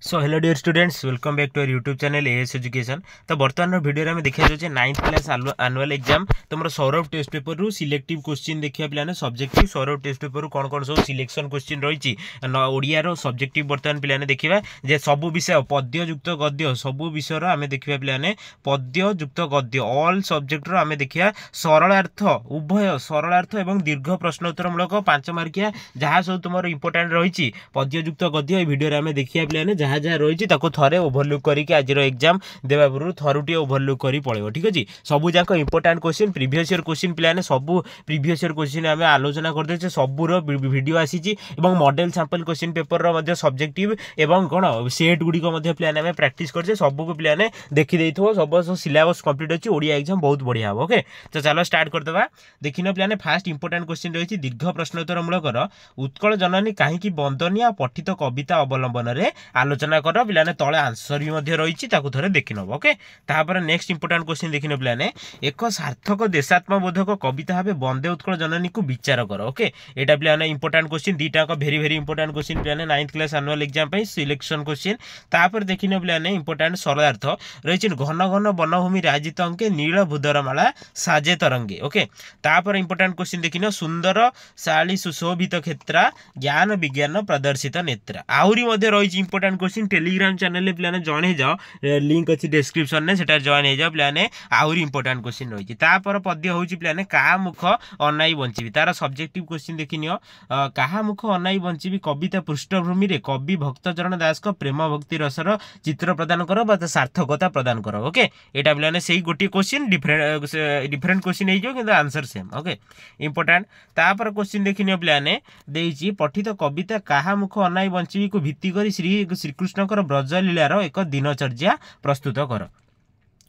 So hello dear students, welcome back to our YouTube channel AS education. तो बर्तमान video में देखा जाए 9th क्लास एनुअल एग्जाम तुम सौरभ टेस्ट पेपर रु सिलेक्टिव क्वेश्चन देखिए पे सब्जेक्टिव सौरभ टेस्ट पेपर कौन कौन सब सिलेक्शन क्वेश्चन रही ओडिया सब्जेक्टिव बर्तमान पे देखा जे सब विषय पद्य युक्त गद्य सब विषय आम देखा पे पद्य युक्त गद्य ऑल सब्जेक्ट आम देखा सरलार्थ उभय सरलार्थ और दीर्घ प्रश्नोत्तरमूलक 5 मार्किया जहाँ सब तुम इंपोर्टाट रही पद्य युक्त गद्य भिडियो में देखिए पे जहाँ जहाँ रही थे ओभरलुक करके आज एग्जाम देवा पूर्व थरुटे ओभरलुक कर पड़े। ठीक अच्छे सबू जाक important question previous year question पे सब प्रीवियस ईयर क्वेश्चन आम आलोचना करदे सबूर वीडियो आसी model sample question paper subjective एवं कौन सेट गुड़िक पे प्राक्ट कर सबू पे देखी सब सिलेबस कंप्लीट अच्छी ओडिया एग्जाम बहुत बढ़िया हम। ओके तो चलो स्टार्ट करदे देखिन पे फास्ट इंपोर्टाट क्वेश्चन रही दीर्घ प्रश्नोत्तरमूलक उत्कल जननी कहीं वंदनीय पठित कविता अवलंबन में आलोचना कर पे तले आंसर भी रही थे देखी नब। ओके तापर नेक्स्ट इंपोर्टाट क्वेश्चन देखिन पे एक सार्थक देशात्मबोधक कविता भाव वंदे उत्कल जननी को विचार कर। ओके यहाँ पे इंपोर्टाट क्वेश्चन दीटा भेरी भेरी इंपोर्टाट क्वेश्चन पे 9th class annual exam selection question तापर देखिन पे इंपोर्टाट सरलार्थ रही घन घन वनभूमि राजित अंके नील भूधरमाला साजे तरंगे। ओके तापर इंपोर्टाट क्वेश्चन देखिन सुंदर शाली सुशोभित क्षेत्रा ज्ञान विज्ञान प्रदर्शित नेत्रा आहरी रही इंपोर्टाट क्वेश्चन टेलीग्राम चैनल पे जॉइन हो जाओ लिंक अच्छी डिस्क्रिप्शन में से जॉइन हो जाओ पे आहरी इंपोर्टाट क्वेश्चन रही तापर पद्य हूँ पे क्या मुख अनाई बंची तार सब्जेक्टिव क्वेश्चन देखिन क्या मुख अनाई बंची कविता पृष्ठभूमि में कवि भक्तचरण दास को प्रेम भक्ति रसर चित्र प्रदान कर सार्थकता प्रदान कर। ओके यहाँ पे से गोटे क्वेश्चन डिफरेंट क्वेश्चन हो आंसर सेम। ओके इंपोर्टाट तापर क्वेश्चन देखिन पे पठित कविता क्या मुख अनाई बंची को भित्ति कर श्रीकृष्ण ब्रजलीलार एक दिनचर्या प्रस्तुत कर।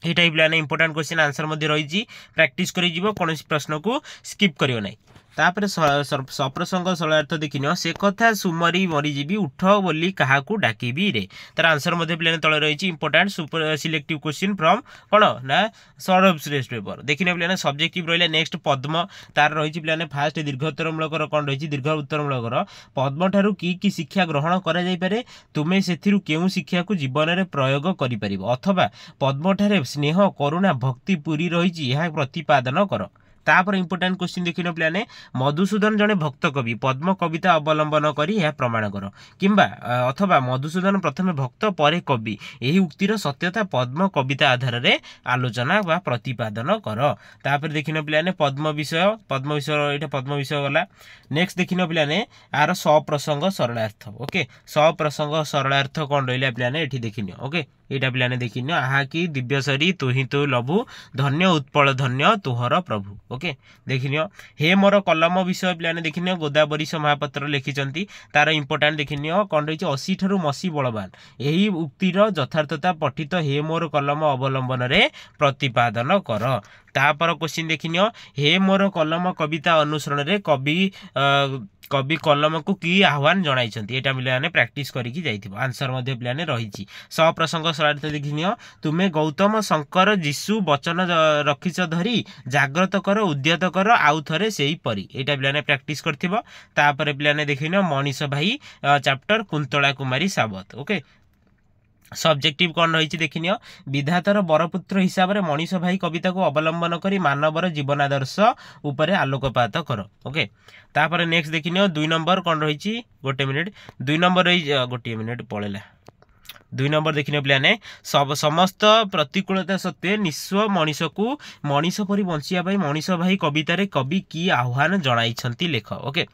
ये टाइप पे इंपोर्टाट क्वेश्चन आंसर रही प्राक्ट कर प्रश्न को स्किप करियो नहीं। तापर सप्रसंग सरलार्थ देखिन से कथा सुमरी मरीजी उठ बोली क्या डाकबी रे तार आंसर पे तले रही important super selective question from कौन ना सौरभ टेस्ट पेपर देखिन पे सब्जेक्टिव रहा नेक्स्ट पद्म तार रही पे फास्ट दीर्घोत्तरमूलक कौन रही दीर्घ उत्तरमूलक पद्म ठारू की शिक्षा ग्रहण कर तुम्हें से केउ शिक्षा को जीवन में प्रयोग कर अथवा पद्म ठारे स्नेह करुणा भक्ति पूरी रही प्रतिपादन कर। तापर इंपोर्टाट क्वेश्चन देखिन पे मधुसूदन जड़े भक्त कवि पद्म कविता अवलंबन कर प्रमाण कर किंबा अथवा मधुसूदन प्रथम भक्त पर कवि यही उक्तिर सत्यता पद्म कविता आधार में आलोचना व प्रतिपादन कर। तापर देखिन पे पद्म विषय ये पद्म विषय गला नेक्स्ट देखिन पे यार सप्रसंग सरलार्थ। ओके सप्रसंग सरलार्थ कौन रहा पे देखिन। ओके यहाँ पे देखिन आहा कि दिव्यसरी तुही तो लभु धन्य उत्पल धन्य तुहर प्रभु। ओके देखिन हे मोर कलम विषय पे देखिन गोदावरी महापात्र लिखिं तार इंपोर्टाट देखिन कौन रही 80 ठारू मसी बलवान यही उक्तिर यथार्थता पठित हे मोर कलम अवलंबन में प्रतिपादन कर। तापर क्वेश्चन देखिन हे मोर कलम कविता अनुसरण रे कवि कलम को कि आह्वान जनाई यहाँ प्राक्ट करके आंसर पे रही सप्रसंग सरलार्थ देखिन तुम्हें गौतम शंकर जीशु वचन रखिच धरी जाग्रत कर उद्यत कर आउ थे से परी यहाँ पे प्राक्ट कर पे देखिन मनीष भाई चैप्टर कुंतला कुमारी सावत। ओके सब्जेक्टिव कौन रही देखिन विधातार बरपुत्र हिसाब से मनीष भाई कविता को अवलंबन कर मानवर जीवन आदर्श उपर आलोकपात कर। ओके तापर नेक्स्ट देखिन 2 नंबर कौन रही गोटे मिनिट 2 नंबर रही गोटे मिनिट पड़ेगा 2 नंबर देखिन पे सब समस्त प्रतिकूलता सत्वे निस्व मनीष को मनीष परी बंचिया मनीष भाई कवितार कवि की आह्वान जनाई लेख। ओके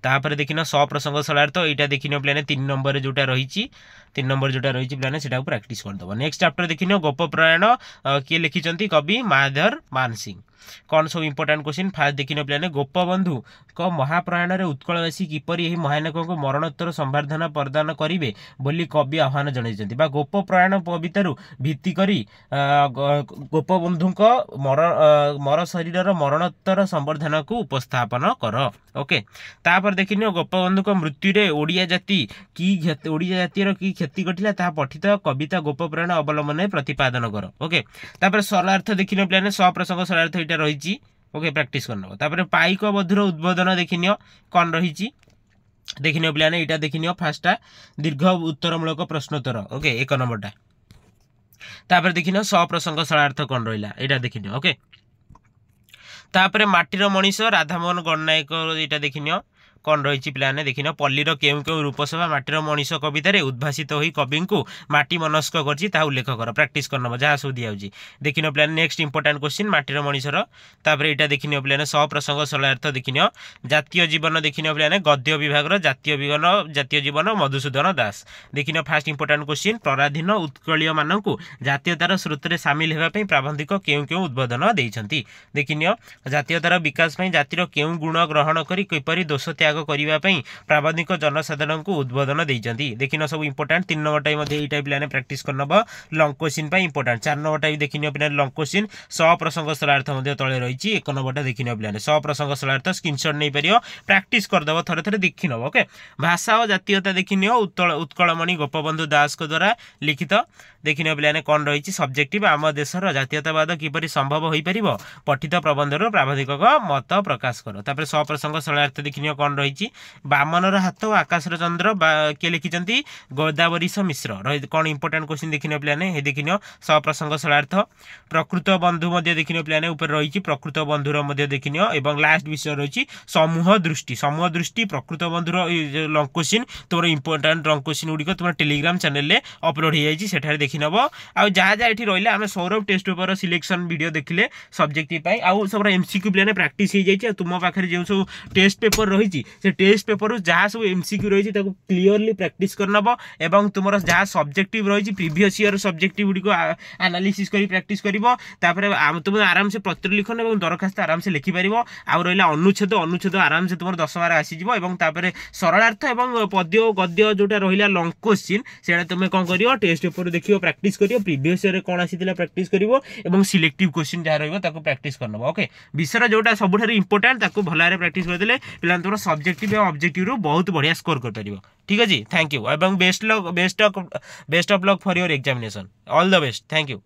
तापर देखिन सप्रसंग सरलार्थ यहाँ देखिन पे 3 नंबर जोटा रही 3 नंबर जोटा रही पे से प्राक्ट करदे। नेक्स्ट चैप्टर देखिन गोपप्रायण किए लिखिं कवि माधर मान सिंह कौन सब इंपोर्टाट क्वेश्चन फास्ट देखिन पे गोपबंधु को महाप्रयाण में उत्कलवासी किपर यही महानायक को मरणोत्तर संबर्धना प्रदान करेंगे बोली कवि आह्वान जन गोपप्रयाण कवितारू भित्ति करी गोपबंधु मर शरीर मरणोत्तर संबर्धना को उपस्थापन कर। ओके तापर देखिन गोपबंधु को मृत्यु रे ओडिया जाति की क्षति घटिला ता पठित कविता गोपप्रायण अवलंबन में प्रतिपादन कर। ओके तापर सरलार्थ देखिन पे सप्रसंग सरलार्थ यहाँ रही। ओके प्राक्ट करना तापर पाइक बधुर उद्बोधन देखिन कौन रही देखिनियो पिलाने एटा देखिनियो फास्टा दीर्घ उत्तरमूलक प्रश्नोत्तर ओके 1 नंबरटा तापर देखिनियो सप्रसंग सरलार्थ कोन रहिला एटा देखिनियो ओके तापर माटीर मनीष राधामोहन गणनायक एटा देखिनियो कौन रही पिलाने देखिन पल्लीर केउ केउ रूपसभा माटीर मनीष कवितार उद्भाषित हो कवि को माटी मनस्क कर उल्लेख कर प्राक्ट कर जहाँ सब दिखाई देखिन पिलाने नेक्स्ट इंपोर्टाट क्वेश्चन माटीर मनीषर तापर यहाँ देखिन पिलाने सप्रसंग सरलार्थ देखिन जातीय जीवन देखिन पिलाने गद्य विभाग जातीय जीवन मधुसूदन दास देखिन फास्ट इंपोर्टाट क्वेश्चन पराधीन उत्कलीय मानक जातीयतार स्रोत में सामिल होगापी प्राबंधिक केउ केउ उद्बोधन देइछंती देखिन जातीयतार विकास जातिर केउ गुण ग्रहण करी किपरि दोष त्याग करने प्राबंधिक जनसाधारण को उद्बोधन देइछंती देखिन सब इंपोर्टाट 3 नंबर टाइम टाइप पिलाने प्रैक्टिस करनब लॉन्ग क्वेश्चन पे इंपोर्टाट 4 नंबर टाइप देखिन पिलाने लॉन्ग क्वेश्चन सप्रसंग सरलार्थ तले रही 1 नंबर देखिन पिलाने सप्रसंग सरलार्थ स्क्रीनशॉट नहीं पारियो प्रैक्टिस करदब थरे थरे देखिनब ओके भाषा और जातीयता देखिन उत्कलमणि गोपबंधु दास को द्वारा लिखित देखिन पिलाने कौन रही सब्जेक्टिव आम देशर जातीयतावाद किपरि संभव हो पार पठित प्रबंधर प्रावधिक मत प्रकाश कर तापर सप्रसंग सरलार्थ देखिन कौन रही बामनर हाथ और आकाशर चंद्र किए लिखिं गोदावरीश मिश्र कौन इंपोर्टाट क्वेश्चन देखिन पिलाने देखिन सप्रसंग सरलार्थ प्रकृत बंधु देखिन पिलाने रही प्रकृत बंधुर देखिन और लास्ट विषय रही समूह दृष्टि प्रकृत बंधुर लॉन्ग क्वेश्चन तुम इंपोर्टाट लॉन्ग क्वेश्चन गुड़िक तुम टेलीग्राम चैनल में अपलोड हो जाए देखिनब आ जहाँ जहाँ ये रहा आम Saurabh test paper selection video देखिले सब्जेक्टिव आउ सब एमसीक्यू प्लान प्रैक्टिस हो जाए तुम पाखे जो सब टेस्ट पेपर रही से टेस्ट पेपर जहाँ सब एमसीक्यू रही क्लीयरली प्रैक्टिस करनब एवं तुम जहाँ सब्जेक्टिव रही प्रीवियस ईयर सब्जेक्टिव गुड़िक एनालिसिस कर प्रैक्टिस कर तुम आराम से पत्र लिखन और दरखास्त आराम से लिखिपर आउ रहा अनुच्छेद आराम से तुम 10 बार आसीज सरलार्थ और पद्य गद्य जोटा रहा लॉन्ग क्वेश्चन से तुम कौन कर टेस्ट पेपर देखिए प्रैक्टिस करियो प्रीवियस ईयर कौन आसीथिला प्रैक्टिस करियो एवं सिलेक्टिव क्वेश्चन जहाँ रहिबो ताको प्रैक्टिस करनबो ओके विषय जोटा सबुठारे इंपोर्टेंट ताको भलारे प्रैक्टिस करदेले पिला तोर सब्जेक्टिव और ऑब्जेक्टिव रो बहुत बढ़िया स्कोर कर परिबो ठीक है जी थैंक यू एवं best of luck for your examination all the best thank you.